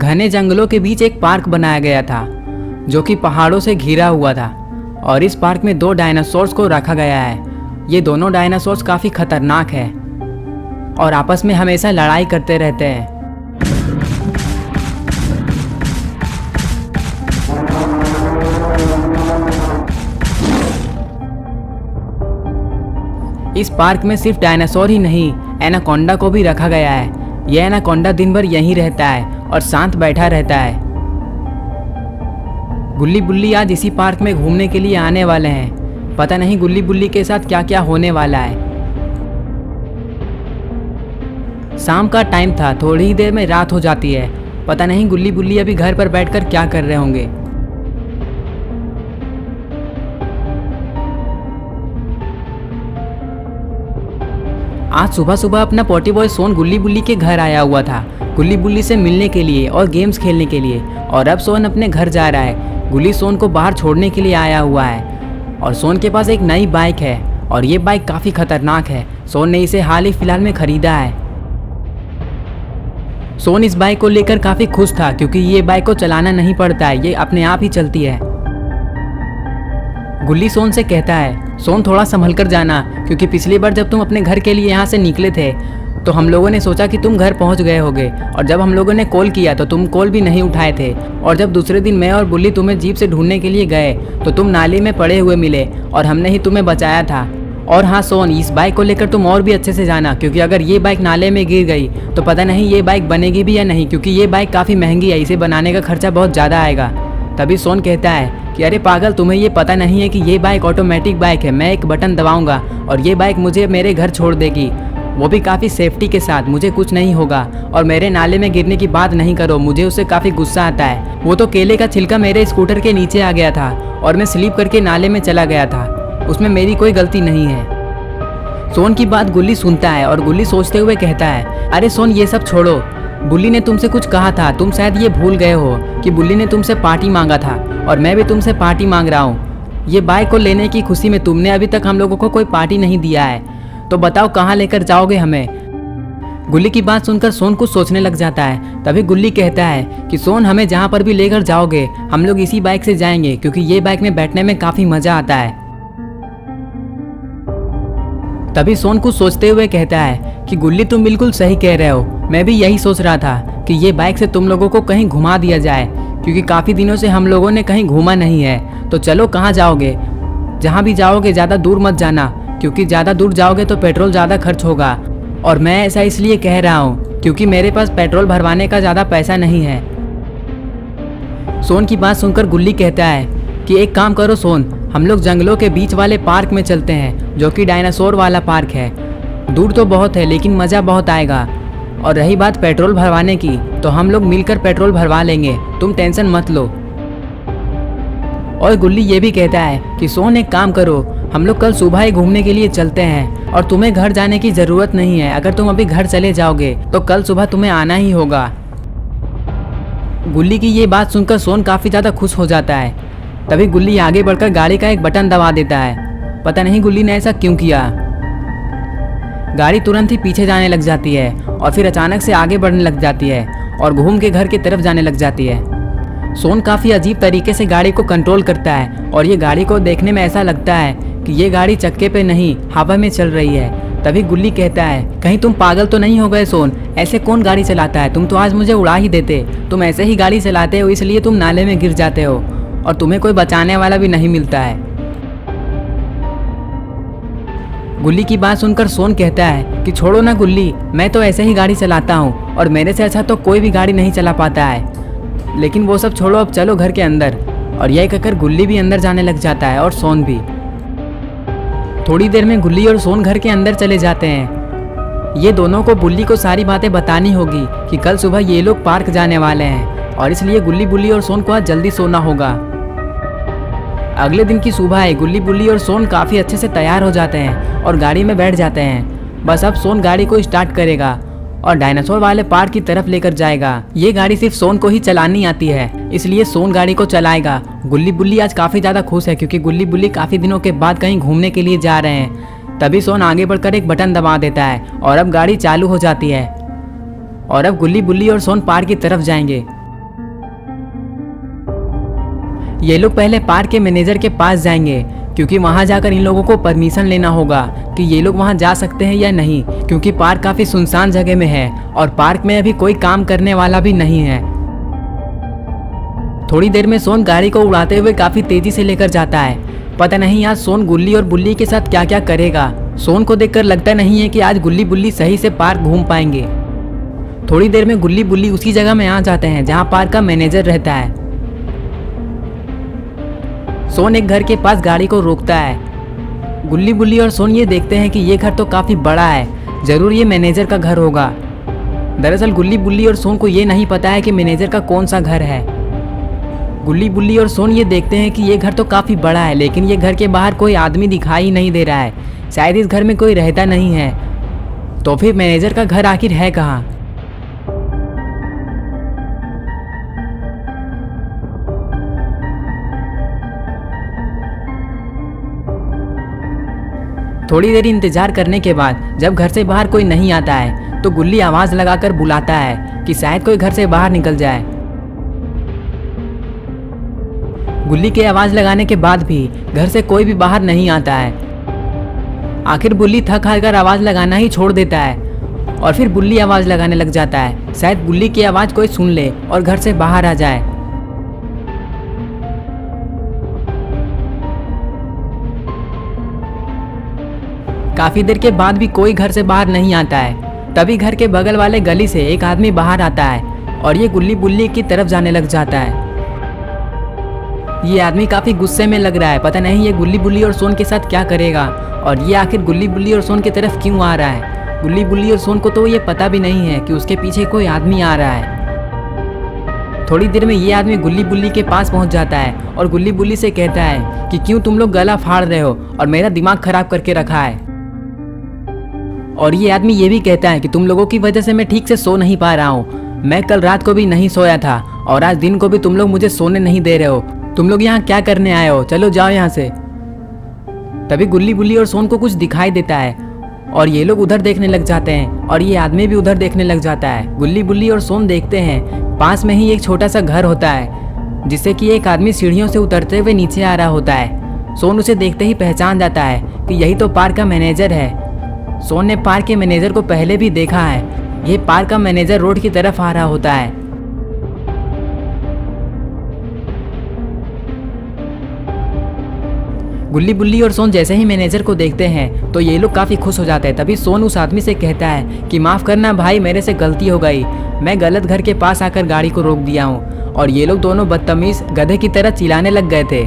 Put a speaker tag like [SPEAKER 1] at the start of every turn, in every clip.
[SPEAKER 1] घने जंगलों के बीच एक पार्क बनाया गया था जो कि पहाड़ों से घिरा हुआ था और इस पार्क में 2 डायनासोर्स को रखा गया है। ये दोनों डायनासोर्स काफ़ी खतरनाक है और आपस में हमेशा लड़ाई करते रहते हैं। इस पार्क में सिर्फ डायनासोर ही नहीं, एनाकोंडा को भी रखा गया है। यह एनाकोंडा दिन भर यहीं रहता है और शांत बैठा रहता है। गुल्ली बुल्ली आज इसी पार्क में घूमने के लिए आने वाले हैं। पता नहीं गुल्ली बुल्ली के साथ क्या क्या होने वाला है। शाम का टाइम था, थोड़ी ही देर में रात हो जाती है। पता नहीं गुल्ली बुल्ली अभी घर पर बैठकर क्या कर रहे होंगे। आज सुबह सुबह अपना पॉटी बॉय सोन गुल्ली बुल्ली के घर आया हुआ था, गुल्ली बुल्ली से मिलने के लिए और गेम्स खेलने के लिए। और अब सोन अपने घर जा रहा है। गुल्ली सोन को बाहर छोड़ने के लिए आया हुआ है और सोन के पास एक नई बाइक है और ये बाइक काफ़ी खतरनाक है। सोन ने इसे हाल ही फिलहाल में खरीदा है। सोन इस बाइक को लेकर काफ़ी खुश था क्योंकि ये बाइक को चलाना नहीं पड़ता है, ये अपने आप ही चलती है। गुल्ली सोन से कहता है, सोन थोड़ा संभल कर जाना, क्योंकि पिछली बार जब तुम अपने घर के लिए यहाँ से निकले थे तो हम लोगों ने सोचा कि तुम घर पहुँच गए होगे और जब हम लोगों ने कॉल किया तो तुम कॉल भी नहीं उठाए थे। और जब दूसरे दिन मैं और बुल्ली तुम्हें जीप से ढूंढने के लिए गए तो तुम नाली में पड़े हुए मिले और हमने ही तुम्हें बचाया था। और हाँ सोन, इस बाइक को लेकर तुम और भी अच्छे से जाना, क्योंकि अगर ये बाइक नाले में गिर गई तो पता नहीं ये बाइक बनेगी भी या नहीं, क्योंकि ये बाइक काफ़ी महंगी है, इसे बनाने का खर्चा बहुत ज़्यादा आएगा। तभी सोन कहता है कि अरे पागल, तुम्हें ये पता नहीं है कि ये बाइक ऑटोमेटिक बाइक है। मैं एक बटन दबाऊंगा और ये बाइक मुझे मेरे घर छोड़ देगी, वो भी काफ़ी सेफ्टी के साथ। मुझे कुछ नहीं होगा। और मेरे नाले में गिरने की बात नहीं करो, मुझे उससे काफ़ी गुस्सा आता है। वो तो केले का छिलका मेरे स्कूटर के नीचे आ गया था और मैं स्लिप करके नाले में चला गया था, उसमें मेरी कोई गलती नहीं है। सोन की बात गुल्ली सुनता है और गुल्ली सोचते हुए कहता है, अरे सोन ये सब छोड़ो, बुल्ली ने तुमसे कुछ कहा था, तुम शायद ये भूल गए हो कि बुल्ली ने तुमसे पार्टी मांगा था और मैं भी तुमसे पार्टी मांग रहा हूँ। ये बाइक को लेने की खुशी में तुमने अभी तक हम लोगों को कोई पार्टी नहीं दिया है, तो बताओ कहाँ लेकर जाओगे हमें। गुल्ली की बात सुनकर सोन कुछ सोचने लग जाता है। तभी गुल्ली कहता है कि सोन, हमें जहाँ पर भी लेकर जाओगे हम लोग इसी बाइक से जाएंगे, क्योंकि ये बाइक में बैठने में काफ़ी मज़ा आता है। तभी सोन कुछ सोचते हुए कहता है कि गुल्ली तुम बिल्कुल सही कह रहे हो, मैं भी यही सोच रहा था कि ये बाइक से तुम लोगों को कहीं घुमा दिया जाए, क्योंकि काफ़ी दिनों से हम लोगों ने कहीं घूमा नहीं है। तो चलो, कहाँ जाओगे? जहाँ भी जाओगे ज़्यादा दूर मत जाना, क्योंकि ज़्यादा दूर जाओगे तो पेट्रोल ज़्यादा खर्च होगा। और मैं ऐसा इसलिए कह रहा हूँ क्योंकि मेरे पास पेट्रोल भरवाने का ज़्यादा पैसा नहीं है। सोन की बात सुनकर गुल्ली कहता है कि एक काम करो सोन, हम लोग जंगलों के बीच वाले पार्क में चलते हैं, जो कि डायनासोर वाला पार्क है। दूर तो बहुत है लेकिन मज़ा बहुत आएगा। और रही बात पेट्रोल भरवाने की, तो हम लोग मिलकर पेट्रोल भरवा लेंगे, तुम टेंशन मत लो। और गुल्ली ये भी कहता है कि सोन एक काम करो, हम लोग कल सुबह ही घूमने के लिए चलते हैं और तुम्हें घर जाने की ज़रूरत नहीं है। अगर तुम अभी घर चले जाओगे तो कल सुबह तुम्हें आना ही होगा। गुल्ली की ये बात सुनकर सोन काफ़ी ज़्यादा खुश हो जाता है। तभी गुल्ली आगे बढ़कर गाड़ी का एक बटन दबा देता है। पता नहीं गुल्ली ने ऐसा क्यों किया। गाड़ी तुरंत ही पीछे जाने लग जाती है और फिर अचानक से आगे बढ़ने लग जाती है और घूम के घर की तरफ जाने लग जाती है। सोन काफ़ी अजीब तरीके से गाड़ी को कंट्रोल करता है और ये गाड़ी को देखने में ऐसा लगता है कि ये गाड़ी चक्के पे नहीं, हवा में चल रही है। तभी गुल्ली कहता है, कहीं तुम पागल तो नहीं हो गए सोन, ऐसे कौन गाड़ी चलाता है? तुम तो आज मुझे उड़ा ही देते। तुम ऐसे ही गाड़ी चलाते हो, इसलिए तुम नाले में गिर जाते हो और तुम्हें कोई बचाने वाला भी नहीं मिलता है। गुल्ली की बात सुनकर सोन कहता है कि छोड़ो ना गुल्ली, मैं तो ऐसे ही गाड़ी चलाता हूँ और मेरे से अच्छा तो कोई भी गाड़ी नहीं चला पाता है। लेकिन वो सब छोड़ो, अब चलो घर के अंदर। और यह कहकर गुल्ली भी अंदर जाने लग जाता है और सोन भी। थोड़ी देर में गुल्ली और सोन घर के अंदर चले जाते हैं। ये दोनों को बुल्ली को सारी बातें बतानी होगी कि कल सुबह ये लोग पार्क जाने वाले हैं और इसलिए गुल्ली बुल्ली और सोन को आज जल्दी सोना होगा। अगले दिन की सुबह है। गुल्ली बुल्ली और सोन काफ़ी अच्छे से तैयार हो जाते हैं और गाड़ी में बैठ जाते हैं। बस अब सोन गाड़ी को स्टार्ट करेगा और डायनासोर वाले पार्क की तरफ लेकर जाएगा। ये गाड़ी सिर्फ सोन को ही चलानी आती है, इसलिए सोन गाड़ी को चलाएगा। गुल्ली बुल्ली आज काफ़ी ज़्यादा खुश है क्योंकि गुल्ली बुल्ली काफ़ी दिनों के बाद कहीं घूमने के लिए जा रहे हैं। तभी सोन आगे बढ़कर एक बटन दबा देता है और अब गाड़ी चालू हो जाती है और अब गुल्ली बुल्ली और सोन पार्क की तरफ जाएंगे। ये लोग पहले पार्क के मैनेजर के पास जाएंगे, क्योंकि वहां जाकर इन लोगों को परमिशन लेना होगा कि ये लोग वहां जा सकते हैं या नहीं, क्योंकि पार्क काफी सुनसान जगह में है और पार्क में अभी कोई काम करने वाला भी नहीं है। थोड़ी देर में सोन गाड़ी को उड़ाते हुए काफी तेजी से लेकर जाता है। पता नहीं आज सोन गुल्ली और बुल्ली के साथ क्या क्या करेगा। सोन को देखकर लगता नहीं है कि आज गुल्ली बुल्ली सही से पार्क घूम पाएंगे। थोड़ी देर में गुल्ली बुल्ली उसी जगह में आ जाते हैं जहां पार्क का मैनेजर रहता है। सोन एक घर के पास गाड़ी को रोकता है। गुल्ली बुल्ली और सोन ये देखते हैं कि ये घर तो काफी बड़ा है, जरूर ये मैनेजर का घर होगा। दरअसल गुल्ली बुल्ली और सोन को ये नहीं पता है कि मैनेजर का कौन सा घर है। गुल्ली बुल्ली और सोन ये देखते हैं कि ये घर तो काफी बड़ा है, लेकिन ये घर के बाहर कोई आदमी दिखाई नहीं दे रहा है। शायद इस घर में कोई रहता नहीं है। तो फिर मैनेजर का घर आखिर है कहाँ? थोड़ी देर इंतजार करने के बाद जब घर से बाहर कोई नहीं आता है तो गुल्ली आवाज लगाकर बुलाता है कि शायद कोई घर से बाहर निकल जाए। गुल्ली के आवाज लगाने के बाद भी घर से कोई भी बाहर नहीं आता है। आखिर बुल्ली थक हार कर आवाज लगाना ही छोड़ देता है और फिर बुल्ली आवाज लगाने लग जाता है। शायद बुल्ली की आवाज कोई सुन ले और घर से बाहर आ जाए। काफी देर के बाद भी कोई घर से बाहर नहीं आता है। तभी घर के बगल वाले गली से एक आदमी बाहर आता है और ये गुल्ली बुल्ली की तरफ जाने लग जाता है। ये आदमी काफी गुस्से में लग रहा है। पता नहीं ये गुल्ली बुल्ली और सोन के साथ क्या करेगा और ये आखिर गुल्ली बुल्ली और सोन की तरफ क्यों आ रहा है। गुल्ली बुल्ली और सोन को तो ये पता भी नहीं है कि उसके पीछे कोई आदमी आ रहा है। थोड़ी देर में ये आदमी गुल्ली बुल्ली के पास पहुंच जाता है और गुल्ली बुल्ली से कहता है कि क्यों तुम लोग गला फाड़ रहे हो और मेरा दिमाग खराब करके रखा है। और ये आदमी ये भी कहता है कि तुम लोगों की वजह से मैं ठीक से सो नहीं पा रहा हूँ। मैं कल रात को भी नहीं सोया था और आज दिन को भी तुम लोग मुझे सोने नहीं दे रहे हो। तुम लोग यहाँ क्या करने आए हो? चलो जाओ यहाँ से। तभी गुल्ली बुल्ली और सोन को कुछ दिखाई देता है और ये लोग उधर देखने लग जाते हैं और ये आदमी भी उधर देखने लग जाता है। गुल्ली बुल्ली और सोन देखते हैं पास में ही एक छोटा सा घर होता है जिससे कि एक आदमी सीढ़ियों से उतरते हुए नीचे आ रहा होता है। सोन उसे देखते ही पहचान जाता है कि यही तो पार्क का मैनेजर है। सोन ने पार्क के मैनेजर को पहले भी देखा है। ये पार्क का मैनेजर रोड की तरफ आ रहा होता है। गुल्ली बुल्ली और सोन जैसे ही मैनेजर को देखते हैं तो ये लोग काफी खुश हो जाते हैं। तभी सोन उस आदमी से कहता है कि माफ करना भाई, मेरे से गलती हो गई। मैं गलत घर के पास आकर गाड़ी को रोक दिया हूँ। और ये लोग दोनों बदतमीज गधे की तरह चिल्लाने लग गए थे।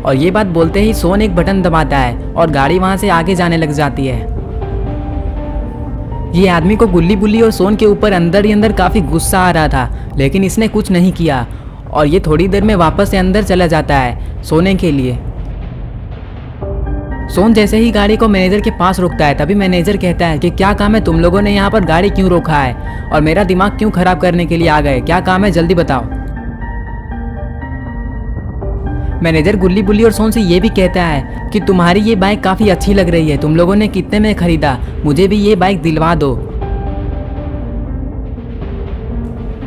[SPEAKER 1] और ये बात बोलते ही सोन एक बटन दबाता है और गाड़ी वहां से आगे जाने लग जाती है। ये आदमी को गुल्ली बुल्ली और सोन के ऊपर अंदर ही अंदर काफी गुस्सा आ रहा था, लेकिन इसने कुछ नहीं किया और ये थोड़ी देर में वापस से अंदर चला जाता है सोने के लिए। सोन जैसे ही गाड़ी को मैनेजर के पास रोकता है तभी मैनेजर कहता है कि क्या काम है तुम लोगों ने यहाँ पर गाड़ी क्यों रोका है और मेरा दिमाग क्यों खराब करने के लिए आ गए? क्या काम है जल्दी बताओ। मैनेजर गुल्ली बुल्ली और सोन से ये भी कहता है कि तुम्हारी ये बाइक काफ़ी अच्छी लग रही है, तुम लोगों ने कितने में खरीदा? मुझे भी ये बाइक दिलवा दो।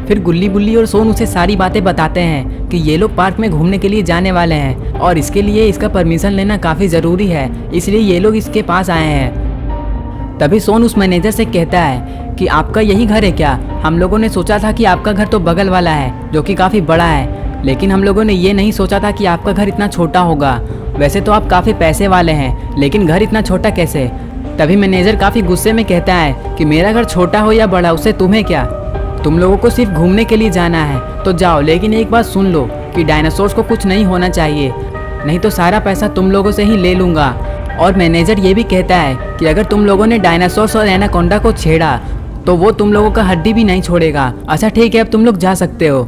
[SPEAKER 1] फिर गुल्ली बुल्ली और सोन उसे सारी बातें बताते हैं कि ये लोग पार्क में घूमने के लिए जाने वाले हैं और इसके लिए इसका परमिशन लेना काफ़ी ज़रूरी है, इसलिए ये लोग इसके पास आए हैं। तभी सोन उस मैनेजर से कहता है कि आपका यही घर है क्या? हम लोगों ने सोचा था कि आपका घर तो बगल वाला है जो कि काफ़ी बड़ा है, लेकिन हम लोगों ने ये नहीं सोचा था कि आपका घर इतना छोटा होगा। वैसे तो आप काफ़ी पैसे वाले हैं, लेकिन घर इतना छोटा कैसे? तभी मैनेजर काफ़ी गुस्से में कहता है कि मेरा घर छोटा हो या बड़ा उससे तुम्हें क्या? तुम लोगों को सिर्फ घूमने के लिए जाना है तो जाओ, लेकिन एक बात सुन लो कि डायनासोर्स को कुछ नहीं होना चाहिए, नहीं तो सारा पैसा तुम लोगों से ही ले लूँगा। और मैनेजर ये भी कहता है कि अगर तुम लोगों ने डायनासोर्स और एनाकोंडा को छेड़ा तो वो तुम लोगों का हड्डी भी नहीं छोड़ेगा। अच्छा ठीक है, अब तुम लोग जा सकते हो।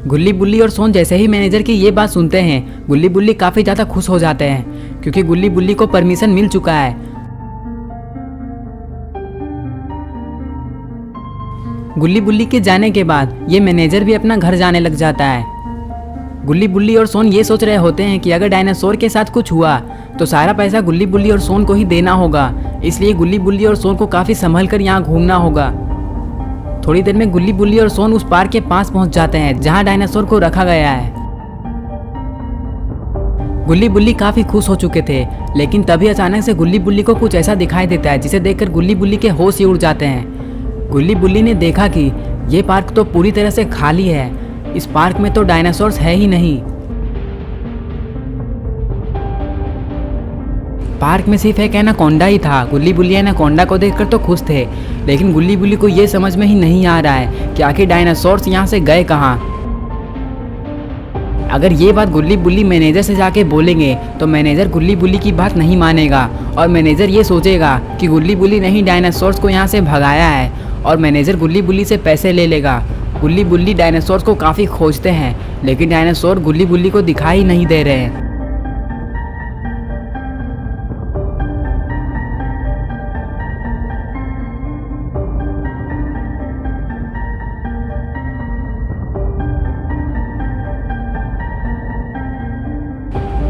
[SPEAKER 1] गुल्ली बुल्ली और सोन जैसे ही मैनेजर की ये बात सुनते हैं, गुल्ली बुल्ली काफ़ी ज़्यादा खुश हो जाते हैं क्योंकि गुल्ली बुल्ली को परमिशन मिल चुका है। गुल्ली बुल्ली के जाने के बाद ये मैनेजर भी अपना घर जाने लग जाता है। गुल्ली बुल्ली और सोन ये सोच रहे होते हैं कि अगर डायनासोर के साथ कुछ हुआ तो सारा पैसा गुल्ली बुल्ली और सोन को ही देना होगा, इसलिए गुल्ली बुल्ली और सोन को काफ़ी संभल कर यहाँ घूमना होगा। थोड़ी देर में गुल्ली बुल्ली और सोन उस पार्क के पास पहुंच जाते हैं जहां डायनासोर को रखा गया है। गुल्ली बुल्ली काफ़ी खुश हो चुके थे, लेकिन तभी अचानक से गुल्ली बुल्ली को कुछ ऐसा दिखाई देता है जिसे देखकर गुल्ली बुल्ली के होश ही उड़ जाते हैं। गुल्ली बुल्ली ने देखा कि ये पार्क तो पूरी तरह से खाली है, इस पार्क में तो डायनासोर्स है ही नहीं। पार्क में सिर्फ एक एनाकोंडा ही था। गुल्ली बुल्ली एनाकोंडा को देखकर तो खुश थे, लेकिन गुल्ली बुल्ली को ये समझ में ही नहीं आ रहा है कि आखिर डायनासोर्स यहाँ से गए कहाँ। अगर ये बात गुल्ली बुल्ली मैनेजर से जाके बोलेंगे तो मैनेजर गुल्ली बुल्ली की बात नहीं मानेगा और मैनेजर ये सोचेगा कि गुल्ली बुल्ली ने ही डायनासोर्स को यहाँ से भगाया है और मैनेजर गुल्ली बुल्ली से पैसे ले लेगा। गुल्ली बुल्ली डायनासोर्स को काफ़ी खोजते हैं, लेकिन डायनासोर गुल्ली बुल्ली को दिखाई नहीं दे रहे हैं।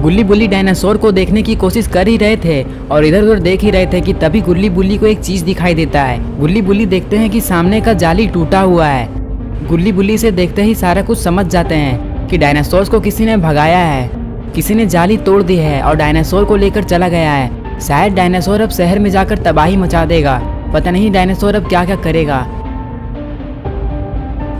[SPEAKER 1] गुल्ली बुल्ली डायनासोर को देखने की कोशिश कर ही रहे थे और इधर उधर देख ही रहे थे कि तभी गुल्ली बुल्ली को एक चीज दिखाई देता है। गुल्ली बुल्ली देखते हैं कि सामने का जाली टूटा हुआ है। गुल्ली बुल्ली से देखते ही सारा कुछ समझ जाते हैं कि डायनासोर्स को किसी ने भगाया है, किसी ने जाली तोड़ दी है और डायनासोर को लेकर चला गया है। शायद डायनासोर अब शहर में जाकर तबाही मचा देगा। पता नहीं डायनासोर अब क्या क्या करेगा।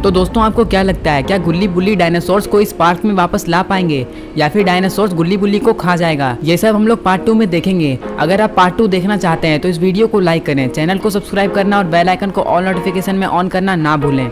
[SPEAKER 1] तो दोस्तों, आपको क्या लगता है, क्या गुल्ली बुल्ली डायनासोर्स को इस पार्क में वापस ला पाएंगे या फिर डायनासोर्स गुल्ली बुल्ली को खा जाएगा? ये सब हम लोग पार्ट 2 में देखेंगे। अगर आप पार्ट 2 देखना चाहते हैं तो इस वीडियो को लाइक करें, चैनल को सब्सक्राइब करना और बेल आइकन को ऑल नोटिफिकेशन में ऑन करना ना भूलें।